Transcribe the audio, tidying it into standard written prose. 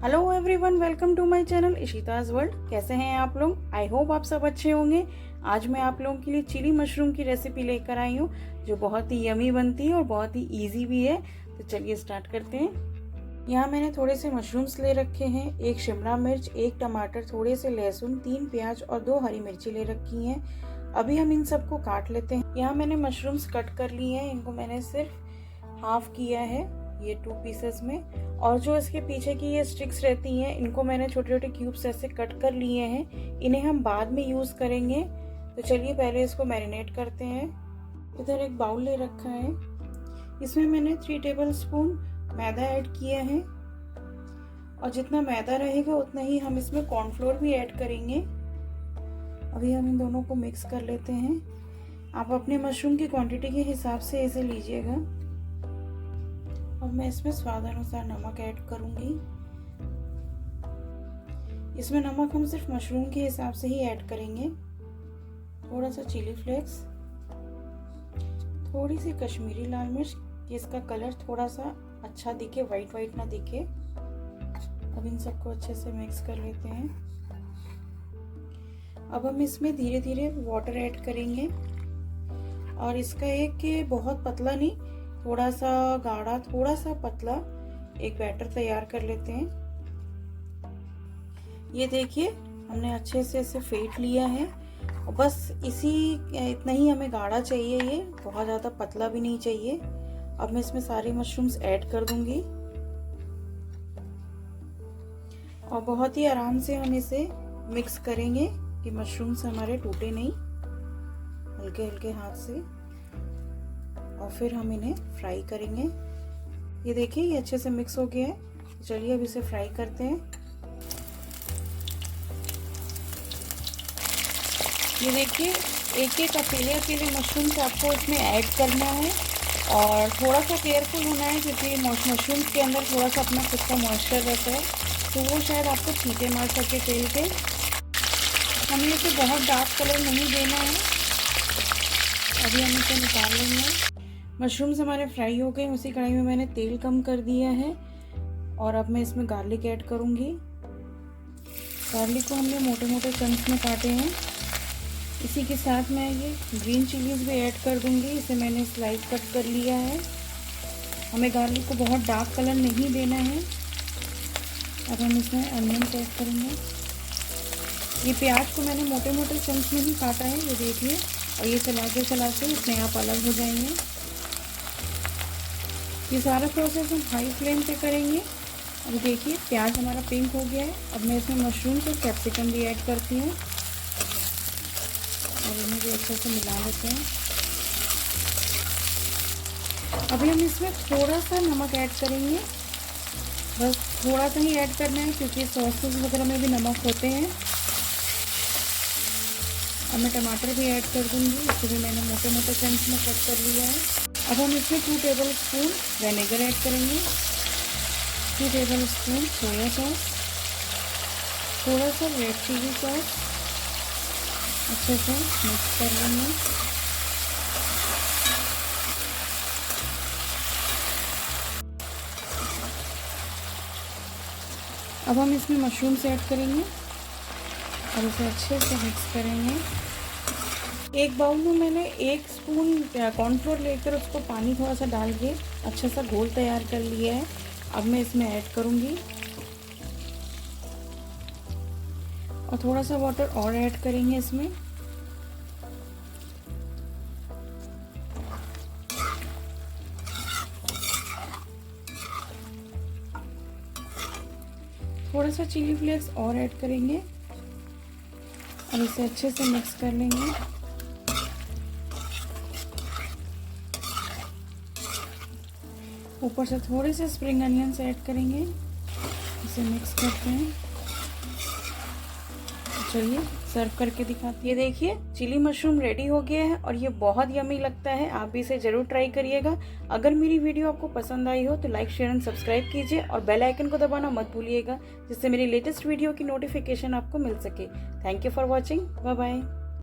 Hello everyone, welcome to my channel Ishita's world. कैसे हैं आप लोग? आई होप आप सब अच्छे होंगे। आज मैं आप लोगों के लिए चिली मशरूम की रेसिपी लेकर आई हूँ जो बहुत ही यमी बनती है और बहुत ही इजी भी है। तो चलिए स्टार्ट करते हैं। यहाँ मैंने थोड़े से मशरूम्स ले रखे हैं, एक शिमला मिर्च, एक टमाटर, थोड़े से लहसुन, 3 प्याज और 2 हरी मिर्ची ले रखी हैं। अभी हम इन सबको काट लेते हैं। यहाँ मैंने मशरूम्स कट कर लिए हैं। इनको मैंने सिर्फ हाफ किया है, ये 2 पीसेस में। और जो इसके पीछे की ये स्टिक्स रहती हैं, इनको मैंने छोटे छोटे क्यूब्स ऐसे कट कर लिए हैं। इन्हें हम बाद में यूज करेंगे। तो चलिए पहले इसको मैरिनेट करते हैं। इधर एक बाउल ले रखा है, इसमें मैंने 3 टेबल स्पून मैदा ऐड किया है। और जितना मैदा रहेगा उतना ही हम इसमें कॉर्नफ्लोर भी ऐड करेंगे। अभी हम इन दोनों को मिक्स कर लेते हैं। आप अपने मशरूम की क्वांटिटी के हिसाब से इसे लीजिएगा। अब मैं इसमें स्वाद अनुसार नमक ऐड करूंगी। इसमें नमक हम सिर्फ मशरूम के हिसाब से ही ऐड करेंगे। थोड़ा सा चिली फ्लेक्स, थोड़ी सी कश्मीरी लाल मिर्च कि इसका कलर थोड़ा सा अच्छा दिखे, वाइट वाइट ना दिखे। अब इन सबको अच्छे से मिक्स कर लेते हैं। अब हम इसमें धीरे धीरे वाटर ऐड करेंगे। और इसका एक बहुत पतला नहीं, थोड़ा सा गाढ़ा, थोड़ा सा पतला एक बैटर तैयार कर लेते हैं। ये देखिए हमने अच्छे से इसे फेंट लिया है। और बस इतना ही हमें गाढ़ा चाहिए, ये बहुत ज़्यादा पतला भी नहीं चाहिए। अब मैं इसमें सारे मशरूम्स ऐड कर दूंगी और बहुत ही आराम से हम इसे मिक्स करेंगे कि मशरूम्स हमारे टूटे नहीं, हल्के हल्के हाथ से। और फिर हम इन्हें फ्राई करेंगे। ये देखिए ये अच्छे से मिक्स हो गया है। चलिए अब इसे फ्राई करते हैं। ये देखिए एक एक अकेले मशरूम्स आपको इसमें ऐड करना है और थोड़ा सा केयरफुल होना है क्योंकि मशरूम्स के अंदर थोड़ा सा अपना खुद का मॉइस्चर रहता है, तो वो शायद आपको छींटे मार सके तेल के। हमें इसे बहुत डार्क कलर नहीं देना है। अभी हम इसे निकाल लेंगे। मशरूम्स हमारे फ्राई हो गए। उसी कढ़ाई में मैंने तेल कम कर दिया है और अब मैं इसमें गार्लिक ऐड करूंगी। गार्लिक को हमने मोटे मोटे चंक्स में काटे हैं। इसी के साथ मैं ये ग्रीन चिलीज भी ऐड कर दूंगी। इसे मैंने स्लाइस कट कर लिया है। हमें गार्लिक को बहुत डार्क कलर नहीं देना है। अब हम इसमें अनियन ऐड करेंगे। ये प्याज को मैंने मोटे मोटे चंक्स में ही काटा है, ये देखिए। और ये चलाते चलाते अपने आप अलग हो जाएंगे। ये सारा प्रोसेस हम हाई फ्लेम पे करेंगे। अब देखिए प्याज हमारा पिंक हो गया है। अब मैं इसमें मशरूम और कैप्सिकम भी ऐड करती हूँ और इन्हें भी अच्छे से मिला लेते हैं। अभी हम इसमें थोड़ा सा नमक ऐड करेंगे, बस थोड़ा सा ही ऐड करना है क्योंकि सॉसेस वगैरह में भी नमक होते हैं। अब मैं टमाटर भी ऐड कर दूँगी। इसे भी मैंने मोटे मोटे चंक्स में कट कर लिया है। अब हम इसमें 2 टेबल स्पून विनेगर ऐड करेंगे, 2 टेबल स्पून सोया सॉस, थोड़ा सा रेड चिली सॉस। अच्छे से मिक्स कर लेंगे। अब हम इसमें मशरूम्स ऐड करेंगे और इसे अच्छे से मिक्स करेंगे। एक बाउल में मैंने 1 स्पून कॉर्नफ्लोर लेकर उसको पानी थोड़ा सा डाल के अच्छा सा घोल तैयार कर लिया है। अब मैं इसमें ऐड करूंगी और थोड़ा सा वाटर और ऐड करेंगे इसमें। थोड़ा सा चिली फ्लेक्स और ऐड करेंगे और इसे अच्छे से मिक्स कर लेंगे। ऊपर से थोड़े से स्प्रिंग अनियंस ऐड करेंगे। इसे मिक्स करते हैं। चलिए सर्व करके दिखाती है। ये देखिए चिली मशरूम रेडी हो गया है और ये बहुत यमी लगता है। आप भी इसे जरूर ट्राई करिएगा। अगर मेरी वीडियो आपको पसंद आई हो तो लाइक, शेयर एंड सब्सक्राइब कीजिए और बेल आइकन को दबाना मत भूलिएगा, जिससे मेरी लेटेस्ट वीडियो की नोटिफिकेशन आपको मिल सके। Thank you for watching. Bye bye.